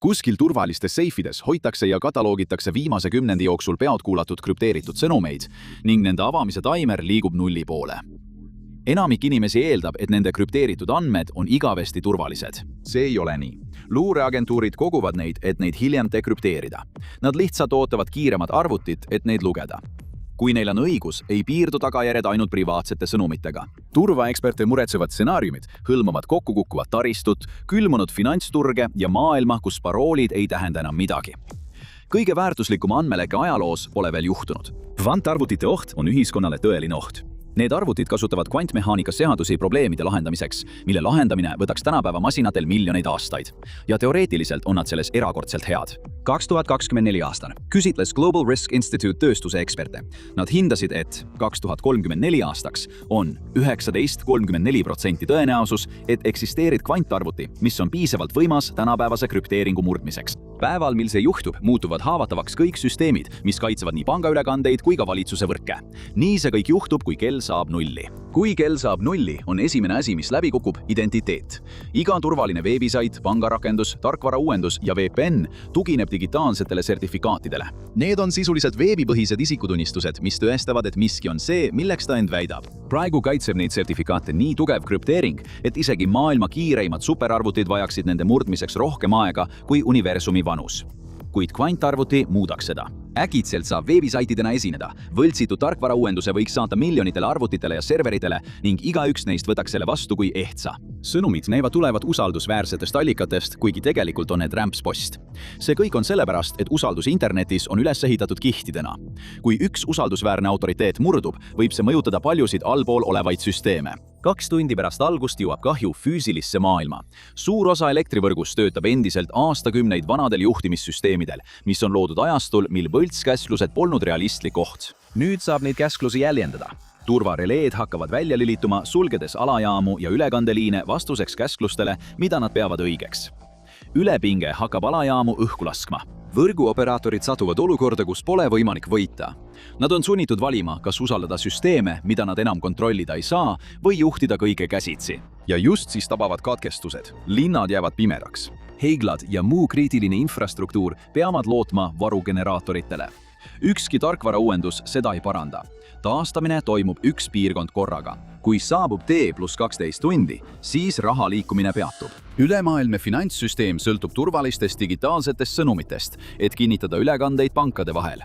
Kuskil turvalistes seifides hoitakse ja kataloogitakse viimase 10 jooksul pealt kuulatud krüpteeritud sõnumeid ning nende avamise taimer liigub nulli poole. Enamik inimesi eeldab, et nende krüpteeritud andmed on igavesti turvalised. See ei ole nii. Luureagentuurid koguvad neid, et neid hiljem dekrüpteerida. Nad lihtsalt ootavad kiiremat arvutit, et neid lugeda. Kui neil on õigus, ei piirdu tagajärjed ainult privaatsete sõnumitega. Turvaeksperte muretsevad stsenaariumid hõlmavad kokkukukkuvat taristut, külmunud finantsturge ja maailma, kus paroolid ei tähenda enam midagi. Kõige väärtuslikum andmeleke ajaloos pole veel juhtunud. Kvantarvutite oht on ühiskonnale tõeline oht. Need arvutid kasutavad kvantmehaanika seadusi probleemide lahendamiseks, mille lahendamine võtaks tänapäeva masinatel miljoneid aastaid. Ja teoreetiliselt on nad selles erakordselt head. 2024 aastal küsitles Global Risk Institute tööstuse eksperte. Nad hindasid, et 2034 aastaks on 19,34% tõenäosus, et eksisteerid kvantarvuti, mis on piisavalt võimas tänapäevase krüpteeringu murdmiseks. Päeval, mil see juhtub, muutuvad haavatavaks kõik süsteemid, mis kaitsevad nii pangaülekandeid kui ka valitsuse võrke. Nii see kõik juhtub, kui kell saab nulli. Kui kell saab nulli, on esimene asi, mis läbi kukub, identiteet. Iga turvaline veebisait, pangarakendus, tarkvarauuendus ja VPN tugineb digitaalsetele sertifikaatidele. Need on sisuliselt veebipõhised isikutunnistused, mis tõestavad, et miski on see, milleks ta end väidab. Praegu kaitseb neid sertifikaate nii tugev krüpteering, et isegi maailma kiireimad superarvutid vajaksid nende murdmiseks rohkem aega kui universumi vanus. Kuid kvantarvuti muudaks seda. Äkitselt saab veebisaitidena esineda. Võltsitud tarkvarauuenduse võiks saata miljonitele arvutitele ja serveritele ning igaüks neist võtaks selle vastu kui ehtsa. Sõnumid näivad tulevat usaldusväärsetest allikatest, kuigi tegelikult on need rämpspost. See kõik on sellepärast, et usaldus internetis on üles ehitatud kihtidena. Kui üks usaldusväärne autoriteet murdub, võib see mõjutada paljusid allpool olevaid süsteeme. 2 tundi pärast algust jõuab kahju füüsilisse maailma. Suur osa elektrivõrgust töötab endiselt aastakümneid vanadel juhtimissüsteemidel, mis on loodud ajastul, mil võltskäsklused polnud realistlik oht. Nüüd saab neid käsklusi jäljendada. Turvareleed hakkavad välja lilituma, sulgedes alajaamu ja ülekandeliine vastuseks käsklustele, mida nad peavad õigeks. Ülepinge hakkab alajaamu õhku laskma. Võrguoperaatorid satuvad olukorda, kus pole võimalik võita. Nad on sunnitud valima, kas usaldada süsteeme, mida nad enam kontrollida ei saa, või juhtida kõige käsitsi. Ja just siis tabavad katkestused. Linnad jäävad pimedaks. Heiglad ja muu kriitiline infrastruktuur peavad lootma varugeneraatoritele. Ükski tarkvarauuendus seda ei paranda. Taastamine toimub üks piirkond korraga. Kui saabub T+12 tundi, siis raha liikumine peatub. Ülemaailmne finantssüsteem sõltub turvalistest digitaalsetest sõnumitest, et kinnitada ülekandeid pankade vahel.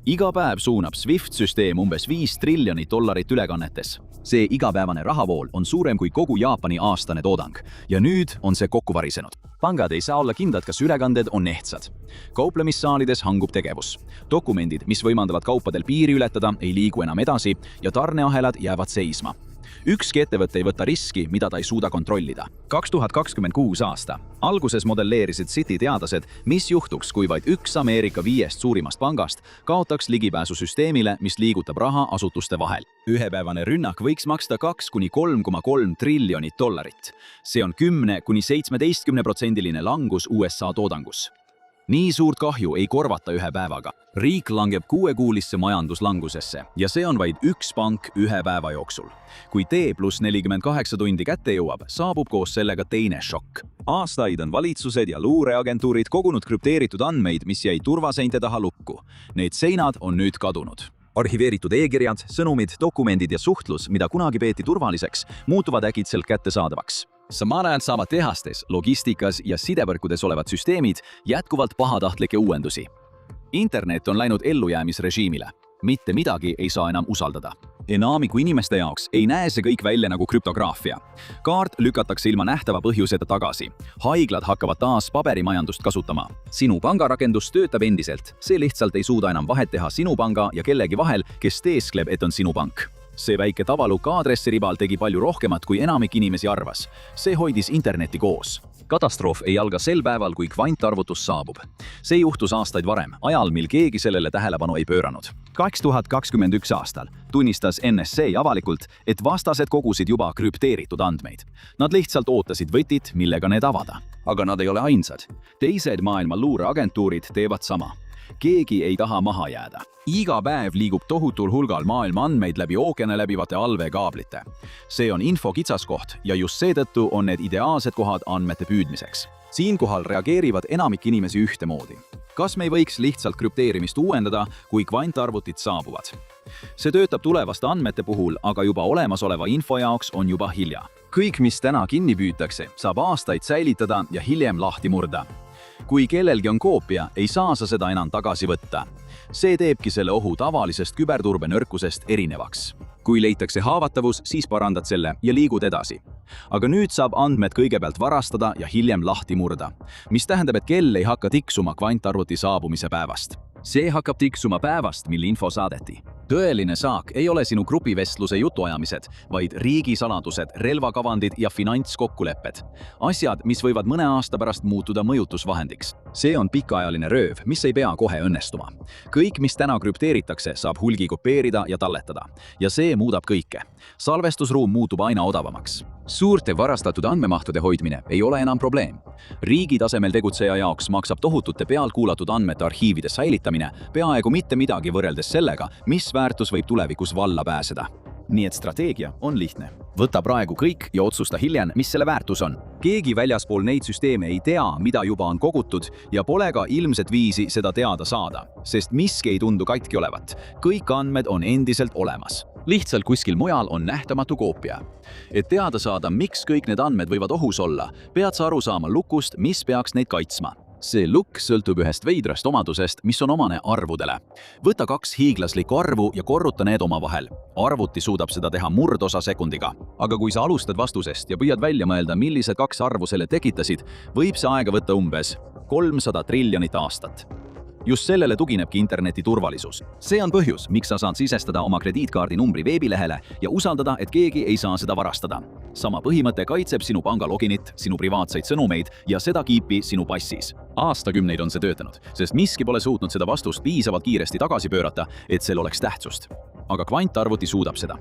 Iga päev suunab SWIFT-süsteem umbes $5 triljonit ülekannetes. See igapäevane rahavool on suurem kui kogu Jaapani aastane toodang. Ja nüüd on see kokku varisenud. Pangad ei saa olla kindlad, kas ülekanded on ehtsad. Kauplemissaalides hangub tegevus. Dokumendid, mis võimaldavad kaupadel piiri ületada, ei liigu enam edasi ja tarneahelad jäävad seisma. Ükski ettevõte ei võta riski, mida ta ei suuda kontrollida. 2026 aasta. Alguses modelleerisid Citi teadlased, mis juhtuks, kui vaid üks Ameerika 5 suurimast pangast kaotaks ligipääsu süsteemile, mis liigutab raha asutuste vahel. Ühepäevane rünnak võiks maksta $2–3,3 triljonit. See on 10–17% langus USA toodangus. Nii suurt kahju ei korvata ühe päevaga. Riik langeb 6-kuulisse majanduslangusesse ja see on vaid üks pank ühe päeva jooksul. Kui T+48 tundi kätte jõuab, saabub koos sellega teine šokk. Aastaid on valitsused ja luureagentuurid kogunud krüpteeritud andmeid, mis jäi turvaseinte taha lukku. Need seinad on nüüd kadunud. Arhiveeritud e-kirjad, sõnumid, dokumendid ja suhtlus, mida kunagi peeti turvaliseks, muutuvad äkitselt kättesaadavaks. Samal ajal saavad tehastes, logistikas ja sidevõrkudes olevad süsteemid jätkuvalt pahatahtlikke uuendusi. Internet on läinud ellujäämisrežiimile. Mitte midagi ei saa enam usaldada. Enamiku inimeste jaoks ei näe see kõik välja nagu krüptograafia. Kaart lükatakse ilma nähtava põhjuseta tagasi. Haiglad hakkavad taas paberimajandust kasutama. Sinu pangarakendus töötab endiselt. See lihtsalt ei suuda enam vahet teha sinu panga ja kellegi vahel, kes teeskleb, et on sinu pank. See väike tavalukk aadressiribal tegi palju rohkemat, kui enamik inimesi arvas. See hoidis interneti koos. Katastroof ei alga sel päeval, kui kvantarvutus saabub. See juhtus aastaid varem, ajal, mil keegi sellele tähelepanu ei pööranud. 2021 aastal tunnistas NSA avalikult, et vastased kogusid juba krüpteeritud andmeid. Nad lihtsalt ootasid võtit, millega need avada. Aga nad ei ole ainsad. Teised maailma luureagentuurid teevad sama. Keegi ei taha maha jääda. Iga päev liigub tohutul hulgal maailma andmeid läbi ookeane läbivate allveekaablite. See on info kitsaskoht ja just seetõttu on need ideaalsed kohad andmete püüdmiseks. Siinkohal reageerivad enamik inimesi ühtemoodi. Kas me ei võiks lihtsalt krüpteerimist uuendada, kui kvantarvutid saabuvad? See töötab tulevaste andmete puhul, aga juba olemasoleva info jaoks on juba hilja. Kõik, mis täna kinni püütakse, saab aastaid säilitada ja hiljem lahti murda. Kui kellelgi on koopia, ei saa sa seda enam tagasi võtta. See teebki selle ohu tavalisest küberturbe nõrkusest erinevaks. Kui leitakse haavatavus, siis parandad selle ja liigud edasi. Aga nüüd saab andmed kõigepealt varastada ja hiljem lahti murda, mis tähendab, et kell ei hakka tiksuma kvantarvuti saabumise päevast. See hakkab tiksuma päevast, mil info saadeti. Tõeline saak ei ole sinu grupivestluse jutuajamised, vaid riigisaladused, relvakavandid ja finantskokkulepped. Asjad, mis võivad mõne aasta pärast muutuda mõjutusvahendiks. See on pikaajaline rööv, mis ei pea kohe õnnestuma. Kõik, mis täna krüpteeritakse, saab hulgi kopeerida ja talletada. Ja see muudab kõike. Salvestusruum muutub aina odavamaks. Suurte varastatud andmemahtude hoidmine ei ole enam probleem. Riigi tasemel tegutseja jaoks maksab tohutute pealkuulatud andmete arhiivide säilitamine peaaegu mitte midagi võrreldes sellega, mis väärtus võib tulevikus valla pääseda. Nii et strateegia on lihtne. Võta praegu kõik ja otsusta hiljem, mis selle väärtus on. Keegi väljaspool neid süsteeme ei tea, mida juba on kogutud ja pole ka ilmset viisi seda teada saada, sest miski ei tundu katki olevat. Kõik andmed on endiselt olemas. Lihtsalt kuskil mujal on nähtamatu koopia. Et teada saada, miks kõik need andmed võivad ohus olla, pead sa aru saama lukust, mis peaks neid kaitsma. See lukk sõltub ühest veidrast omadusest, mis on omane arvudele. Võta 2 hiiglaslikku arvu ja korruta need omavahel. Arvuti suudab seda teha murdosa sekundiga. Aga kui sa alustad vastusest ja püüad välja mõelda, millised 2 arvu selle tekitasid, võib see aega võtta umbes 300 triljonit aastat. Just sellele tuginebki interneti turvalisus. See on põhjus, miks sa saad sisestada oma krediitkaardi numbri veebilehele ja usaldada, et keegi ei saa seda varastada. Sama põhimõte kaitseb sinu panga loginit, sinu privaatseid sõnumeid ja seda kiipi sinu passis. Aastakümneid on see töötanud, sest miski pole suutnud seda vastust piisavalt kiiresti tagasi pöörata, et sel oleks tähtsust. Aga kvantarvuti suudab seda.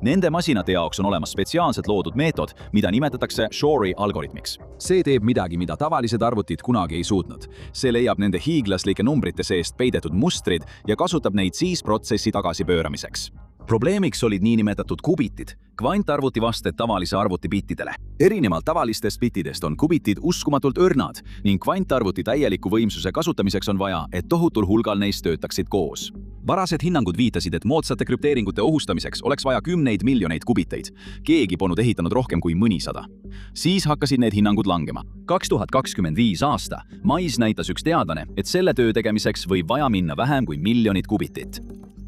Nende masinate jaoks on olemas spetsiaalselt loodud meetod, mida nimetatakse Shorey algoritmiks. See teeb midagi, mida tavalised arvutid kunagi ei suutnud. See leiab nende hiiglaslike numbrite seest peidetud mustrid ja kasutab neid siis protsessi tagasipööramiseks. Probleemiks olid niinimetatud kubitid, kvantarvuti vasted tavalise arvuti bittidele. Erinevalt tavalistest bittidest on kubitid uskumatult õrnad ning kvantarvuti täieliku võimsuse kasutamiseks on vaja, et tohutul hulgal neist töötaksid koos. Varased hinnangud viitasid, et moodsate krüpteeringute ohustamiseks oleks vaja 10 miljoneid kubiteid. Keegi polnud ehitanud rohkem kui mõnisada. Siis hakkasid need hinnangud langema. 2025 aasta mais näitas üks teadlane, et selle töö tegemiseks võib vaja minna vähem kui miljonit kubitit.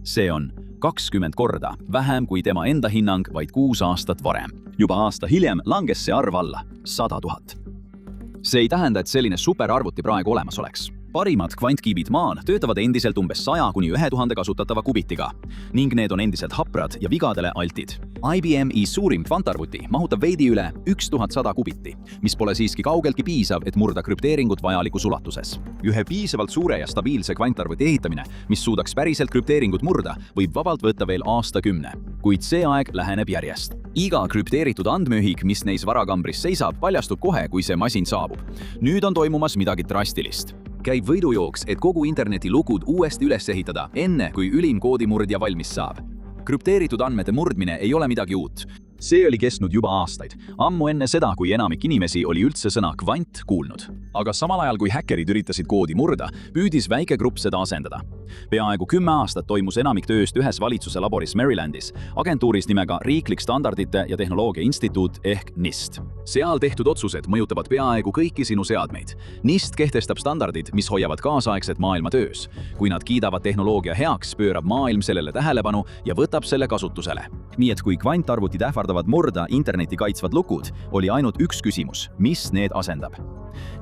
See on 20 korda vähem kui tema enda hinnang vaid 6 aastat varem. Juba aasta hiljem langes see arv alla 100 000. See ei tähenda, et selline superarvuti praegu olemas oleks. Parimad kvantkiibid maal töötavad endiselt umbes 100 kuni 1000 kasutatava kubitiga ning need on endiselt haprad ja vigadele altid. IBM-i suurim kvantarvuti mahutab veidi üle 1100 kubiti, mis pole siiski kaugeltki piisav, et murda krüpteeringut vajalikus ulatuses. Ühe piisavalt suure ja stabiilse kvantarvuti ehitamine, mis suudaks päriselt krüpteeringut murda, võib vabalt võtta veel aastakümne, kuid see aeg läheneb järjest. Iga krüpteeritud andmeühik, mis neis varakambris seisab, paljastub kohe, kui see masin saabub. Nüüd on toimumas midagi drastilist. Käib võidujooks, et kogu interneti lugud uuesti üles ehitada, enne kui ülim koodimurdja valmis saab. Krüpteeritud andmete murdmine ei ole midagi uut. See oli kestnud juba aastaid, ammu enne seda, kui enamik inimesi oli üldse sõna kvant kuulnud. Aga samal ajal, kui häkkerid üritasid koodi murda, püüdis väike grupp seda asendada. Peaaegu 10 aastat toimus enamik tööst ühes valitsuse laboris Marylandis, agentuuris nimega Riiklik Standardite ja Tehnoloogia Instituut ehk NIST. Seal tehtud otsused mõjutavad peaaegu kõiki sinu seadmeid. NIST kehtestab standardid, mis hoiavad kaasaegset maailma töös. Kui nad kiidavad tehnoloogia heaks, pöörab maailm sellele tähelepanu ja võtab selle kasutusele. Nii et kui kvantarvutid ähvardavad murda interneti kaitsvad lukud, oli ainult üks küsimus, mis need asendab.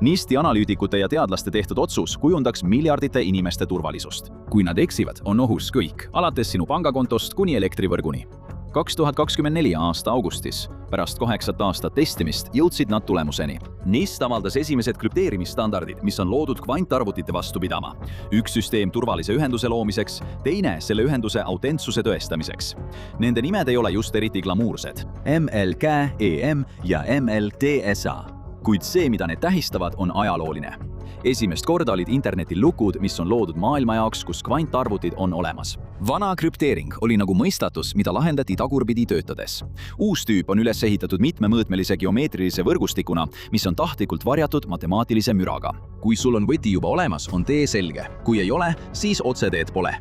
NIST-i analüütikute ja teadlaste tehtud otsus kujundaks miljardite inimeste turvalisust. Kui nad eksivad, on ohus kõik, alates sinu pangakontost kuni elektrivõrguni. 2024 aasta augustis, pärast 8 aastat testimist, jõudsid nad tulemuseni. NIST avaldas esimesed krüpteerimisstandardid, mis on loodud kvantarvutite vastu pidama. Üks süsteem turvalise ühenduse loomiseks, teine selle ühenduse autentsuse tõestamiseks. Nende nimed ei ole just eriti glamuursed. MLK, EM ja MLDSA. Kuid see, mida need tähistavad, on ajalooline. Esimest korda olid internetil lukud, mis on loodud maailma jaoks, kus kvantarvutid on olemas. Vana krüpteering oli nagu mõistatus, mida lahendati tagurpidi töötades. Uus tüüp on üles ehitatud mitmemõõtmelise geomeetrilise võrgustikuna, mis on tahtlikult varjatud matemaatilise müraga. Kui sul on võti juba olemas, on tee selge. Kui ei ole, siis otseteed pole.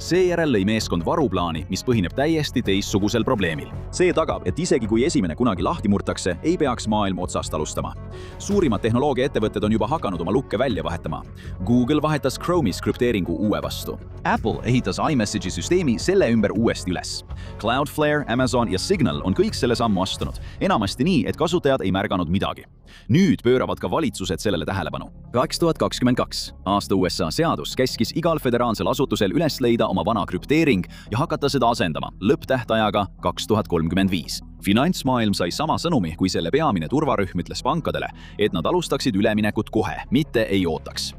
Seejärel lõi meeskond varuplaani, mis põhineb täiesti teistsugusel probleemil. See tagab, et isegi kui esimene kunagi lahti murtakse, ei peaks maailm otsast alustama. Suurimad tehnoloogiaettevõtted on juba hakanud oma lukke välja vahetama. Google vahetas Chrome'is krüpteeringu uue vastu. Apple ehitas iMessage'i süsteemi selle ümber uuesti üles. Cloudflare, Amazon ja Signal on kõik selle sammu astunud, enamasti nii, et kasutajad ei märganud midagi. Nüüd pööravad ka valitsused sellele tähelepanu. 2022. aasta USA seadus käskis igal föderaalsel asutusel üles leida oma vana krüpteering ja hakata seda asendama lõpptähtajaga 2035. Finantsmaailm sai sama sõnumi, kui selle peamine turvarühm ütles pankadele, et nad alustaksid üleminekut kohe, mitte ei ootaks.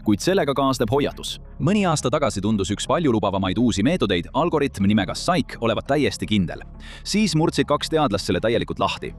Kuid sellega kaasneb hoiatus. Mõni aasta tagasi tundus üks paljulubavamaid uusi meetodeid, algoritm nimega Psych, olevat täiesti kindel. Siis murdsid 2 teadlast selle täielikult lahti.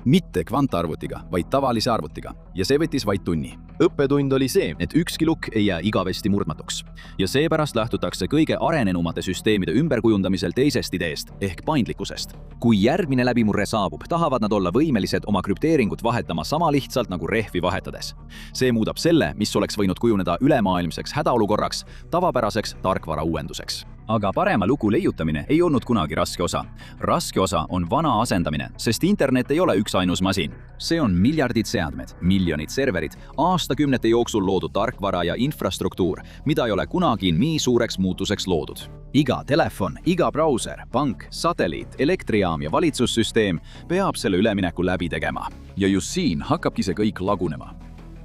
Mitte kvantarvutiga, vaid tavalise arvutiga. Ja see võttis vaid tunni. Õppetund oli see, et ükski lukk ei jää igavesti murdmatuks. Ja seepärast lähtutakse kõige arenenumate süsteemide ümberkujundamisel teisest ideest ehk paindlikkusest. Kui järgmine läbimurre saabub, tahavad nad olla võimelised oma krüpteeringut vahetama sama lihtsalt nagu rehvi vahetades. See muudab selle, mis oleks võinud kujuneda ülemaailmseks hädaolukorraks, tavapäraseks tarkvara uuenduseks. Aga parema lugu leiutamine ei olnud kunagi raske osa. Raske osa on vana asendamine, sest internet ei ole üksainus masin. See on miljardid seadmed, miljonid serverid, aastakümnete jooksul loodud tarkvara ja infrastruktuur, mida ei ole kunagi nii suureks muutuseks loodud. Iga telefon, iga brauser, pank, satelliit, elektrijaam ja valitsussüsteem peab selle ülemineku läbi tegema. Ja just siin hakkabki see kõik lagunema.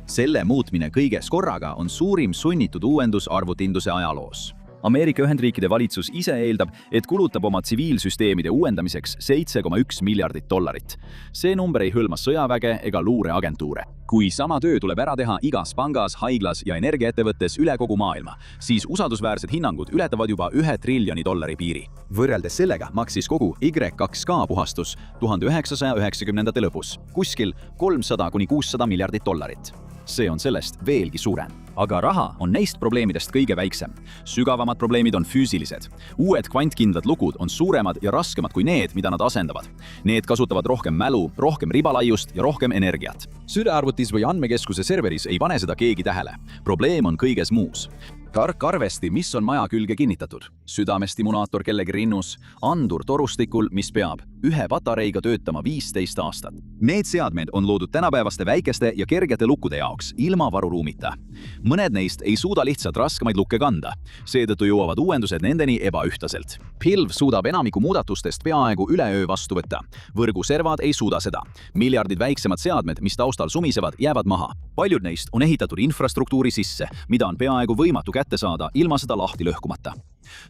Selle muutmine kõiges korraga on suurim sunnitud uuendus arvutinduse ajaloos. Ameerika Ühendriikide valitsus ise eeldab, et kulutab oma tsiviilsüsteemide uuendamiseks $7,1 miljardit. See number ei hõlma sõjaväge ega luureagentuure. Kui sama töö tuleb ära teha igas pangas, haiglas ja energiaettevõttes üle kogu maailma, siis usaldusväärsed hinnangud ületavad juba $1 triljoni piiri. Võrreldes sellega maksis kogu Y2K puhastus 1990-ndate lõpus kuskil $300–600 miljardit. See on sellest veelgi suurem. Aga raha on neist probleemidest kõige väiksem. Sügavamad probleemid on füüsilised. Uued kvantkindlad lukud on suuremad ja raskemad kui need, mida nad asendavad. Need kasutavad rohkem mälu, rohkem ribalaiust ja rohkem energiat. Sülearvutis või andmekeskuse serveris ei pane seda keegi tähele. Probleem on kõiges muus. Tark arvesti, mis on maja külge kinnitatud. Südamestimulaator kellegi rinnus, andur torustikul, mis peab ühe patareiga töötama 15 aastat. Need seadmed on loodud tänapäevaste väikeste ja kergete lukkude jaoks, ilma varuruumita. Mõned neist ei suuda lihtsalt raskemaid lukke kanda. Seetõttu jõuavad uuendused nendeni ebaühtlaselt. Pilv suudab enamiku muudatustest peaaegu üleöö vastu võtta. Võrguservad ei suuda seda. Miljardid väiksemad seadmed, mis taustal sumisevad, jäävad maha. Paljud neist on ehitatud infrastruktuuri sisse, mida on peaaegu võimatu kätte saada ilma seda lahti lõhkumata.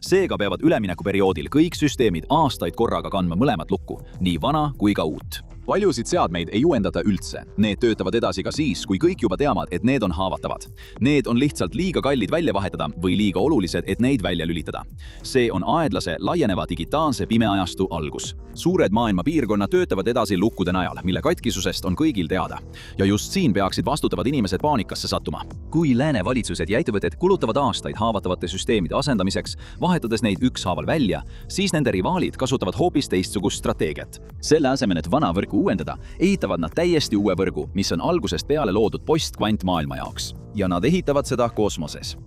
Seega peavad üleminekuperioodil kõik süsteemid aastaid korraga kandma mõlemat lukku, nii vana kui ka uut. Paljusid seadmeid ei uuendata üldse. Need töötavad edasi ka siis, kui kõik juba teavad, et need on haavatavad. Need on lihtsalt liiga kallid välja vahetada või liiga olulised, et neid välja lülitada. See on aedlase, laieneva digitaalse pimeajastu algus. Suured maailma piirkonnad töötavad edasi lukkude najal, mille katkisusest on kõigil teada. Ja just siin peaksid vastutavad inimesed paanikasse sattuma. Kui lääne valitsused ja ettevõtted kulutavad aastaid haavatavate süsteemide asendamiseks, vahetades neid ükshaaval välja, siis nende rivaalid kasutavad hoopis teistsugust strateegiat. Selle asemel, et vana võrgu uuendada, ehitavad nad täiesti uue võrgu, mis on algusest peale loodud postkvantmaailma jaoks. Ja nad ehitavad seda kosmoses.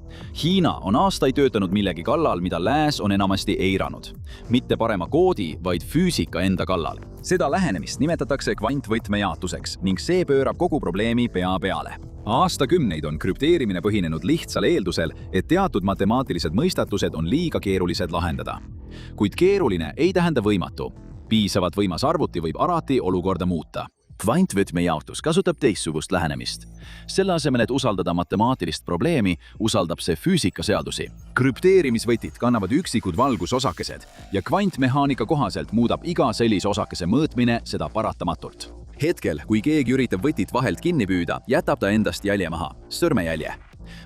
Hiina on aastaid töötanud millegi kallal, mida lääs on enamasti eiranud. Mitte parema koodi, vaid füüsika enda kallal. Seda lähenemist nimetatakse kvantvõtmejaotuseks ning see pöörab kogu probleemi pea peale. Aastakümneid on krüpteerimine põhinenud lihtsal eeldusel, et teatud matemaatilised mõistatused on liiga keerulised lahendada. Kuid keeruline ei tähenda võimatu. Piisavalt võimas arvuti võib alati olukorda muuta. Kvantvõtmejaotus kasutab teistsugust lähenemist. Selle asemel, et usaldada matemaatilist probleemi, usaldab see füüsikaseadusi. Krüpteerimisvõtid kannavad üksikud valgusosakesed ja kvantmehaanika kohaselt muudab iga sellise osakese mõõtmine seda paratamatult. Hetkel, kui keegi üritab võtit vahelt kinni püüda, jätab ta endast jälje maha, sõrmejälje.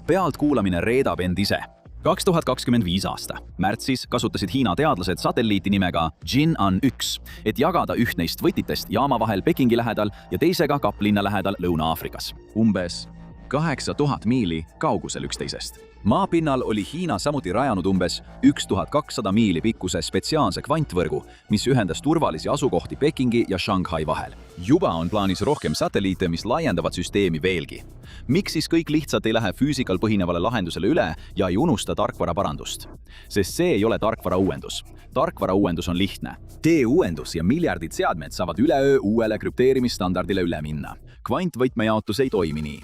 Pealt kuulamine reedab end ise. 2025 aasta. Märtsis kasutasid Hiina teadlased satelliiti nimega Jinan-1, et jagada üht neist võtitest jaama vahel Pekingi lähedal ja teisega Kaplinna lähedal Lõuna-Aafrikas. Umbes 8000 miili kaugusel üksteisest. Maapinnal oli Hiina samuti rajanud umbes 1200 miili pikkuse spetsiaalse kvantvõrgu, mis ühendas turvalisi asukohti Pekingi ja Shanghai vahel. Juba on plaanis rohkem satelliite, mis laiendavad süsteemi veelgi. Miks siis kõik lihtsalt ei lähe füüsikal põhinevale lahendusele üle ja ei unusta tarkvara parandust? Sest see ei ole tarkvara uuendus. Tarkvara uuendus on lihtne. Tee uuendus ja miljardid seadmed saavad üleöö uuele krüpteerimisstandardile üle minna. Kvantvõtmejaotus ei toimi nii.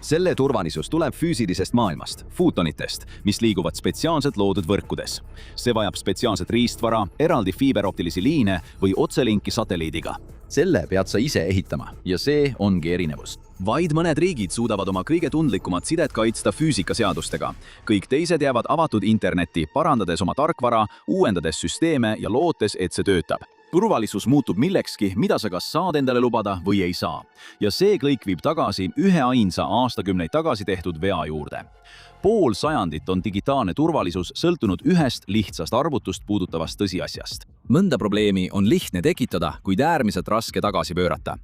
Selle turvalisus tuleb füüsilisest maailmast, footonitest, mis liiguvad spetsiaalselt loodud võrkudes. See vajab spetsiaalset riistvara, eraldi fiiberoptilisi liine või otselinki satelliidiga. Selle pead sa ise ehitama ja see ongi erinevus. Vaid mõned riigid suudavad oma kõige tundlikumat sidet kaitsta füüsikaseadustega. Kõik teised jäävad avatud internetti, parandades oma tarkvara, uuendades süsteeme ja lootes, et see töötab. Turvalisus muutub millekski, mida sa kas saad endale lubada või ei saa. Ja see kõik viib tagasi ühe ainsa aastakümneid tagasi tehtud vea juurde. Pool sajandit on digitaalne turvalisus sõltunud ühest lihtsast arvutust puudutavast tõsiasjast. Mõnda probleemi on lihtne tekitada, kuid äärmiselt raske tagasi pöörata.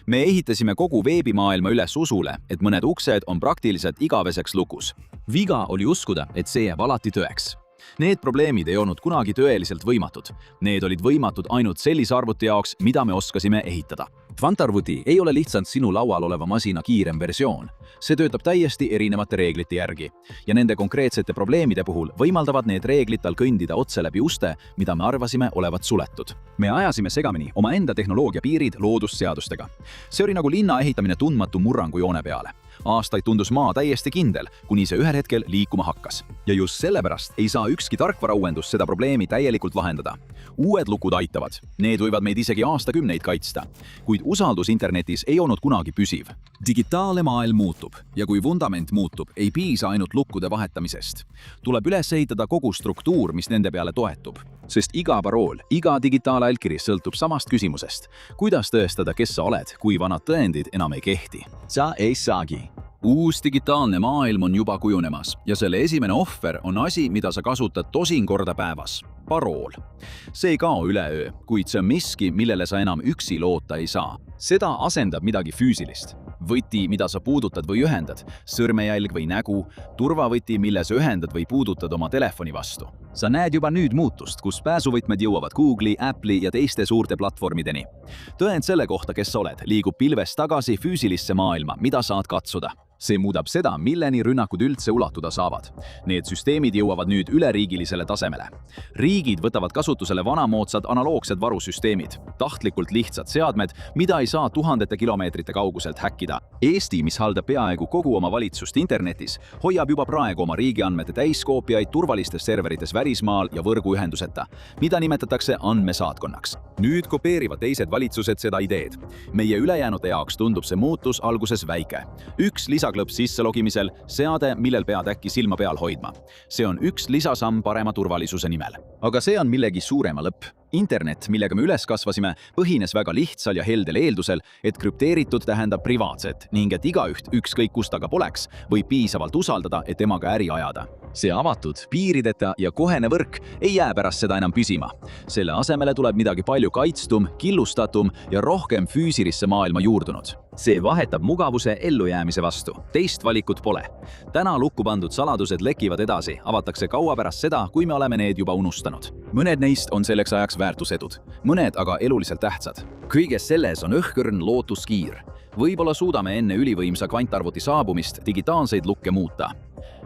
Me ehitasime kogu veebimaailma üles usule, et mõned uksed on praktiliselt igaveseks lukus. Viga oli uskuda, et see jääb alati tõeks. Need probleemid ei olnud kunagi tõeliselt võimatud. Need olid võimatud ainult sellise arvuti jaoks, mida me oskasime ehitada. Kvantarvuti ei ole lihtsalt sinu laual oleva masina kiirem versioon. See töötab täiesti erinevate reeglite järgi. Ja nende konkreetsete probleemide puhul võimaldavad need reeglid tal kõndida otse läbi uste, mida me arvasime olevat suletud. Me ajasime segamini omaenda tehnoloogia piirid loodusseadustega. See oli nagu linna ehitamine tundmatu murrangujoone peale. Aastaid tundus maa täiesti kindel, kuni see ühel hetkel liikuma hakkas. Ja just sellepärast ei saa ükski tarkvarauuendus seda probleemi täielikult lahendada. Uued lukud aitavad. Need võivad meid isegi aastakümneid kaitsta. Kuid usaldus internetis ei olnud kunagi püsiv. Digitaalne maailm muutub ja kui vundament muutub, ei piisa ainult lukkude vahetamisest. Tuleb üles ehitada kogu struktuur, mis nende peale toetub. Sest iga parool, iga digitaalallkiri sõltub samast küsimusest. Kuidas tõestada, kes sa oled, kui vanad tõendid enam ei kehti? Sa ei saagi. Uus digitaalne maailm on juba kujunemas ja selle esimene ohver on asi, mida sa kasutad tosin korda päevas. Parool. See ei kao üleöö, kuid see on miski, millele sa enam üksi loota ei saa. Seda asendab midagi füüsilist. Võti, mida sa puudutad või ühendad, sõrmejälg või nägu, turvavõti, mille sa ühendad või puudutad oma telefoni vastu. Sa näed juba nüüd muutust, kus pääsuvõtmed jõuavad Google'i, Apple'i ja teiste suurte platvormideni. Tõend selle kohta, kes sa oled, liigub pilvest tagasi füüsilisse maailma, mida saad katsuda. See muudab seda, milleni rünnakud üldse ulatuda saavad. Need süsteemid jõuavad nüüd üleriigilisele tasemele. Riigid võtavad kasutusele vanamoodsad analoogsed varusüsteemid, tahtlikult lihtsad seadmed, mida ei saa tuhandete kilomeetrite kauguselt häkkida. Eesti, mis haldab peaaegu kogu oma valitsust internetis, hoiab juba praegu oma riigiandmete täiskoopiaid turvalistes serverites välismaal ja võrguühenduseta, mida nimetatakse andmesaatkonnaks. Nüüd kopeerivad teised valitsused seda ideed. Meie ülejäänute jaoks tundub see muutus alguses väike. Üks lisaklõps sisselogimisel, seade, millel pead äkki silma peal hoidma. See on üks lisasamm parema turvalisuse nimel. Aga see on millegi suurema lõpp. Internet, millega me üles kasvasime, põhines väga lihtsal ja heldel eeldusel, et krüpteeritud tähendab privaatset ning et igaüht, ükskõik kust ta ka poleks, võib piisavalt usaldada, et temaga äri ajada. See avatud, piirideta ja kohene võrk ei jää pärast seda enam püsima. Selle asemele tuleb midagi palju kaitstum, killustatum ja rohkem füüsilisse maailma juurdunud. See vahetab mugavuse ellujäämise vastu. Teist valikut pole. Täna lukku pandud saladused lekivad edasi, avatakse kaua pärast seda, kui me oleme need juba unustanud. Mõned neist on selleks ajaks väärtusedud, mõned aga eluliselt tähtsad. Kõiges selles on õhkõrn lootuskiir. Võib-olla suudame enne ülivõimsa kvantarvuti saabumist digitaalseid lukke muuta.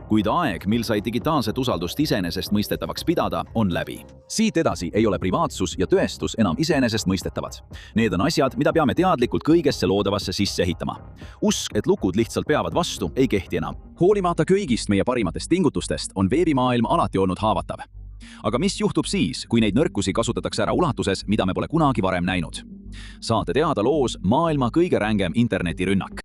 Kuid aeg, mil sai digitaalset usaldust iseenesestmõistetavaks pidada, on läbi. Siit edasi ei ole privaatsus ja tõestus enam iseenesestmõistetavad. Need on asjad, mida peame teadlikult kõigesse loodavasse sisse ehitama. Usk, et lukud lihtsalt peavad vastu, ei kehti enam. Hoolimata kõigist meie parimatest pingutustest on veebimaailm alati olnud haavatav. Aga mis juhtub siis, kui neid nõrkusi kasutatakse ära ulatuses, mida me pole kunagi varem näinud? Saate teada loos Maailma kõige rängem internetirünnak.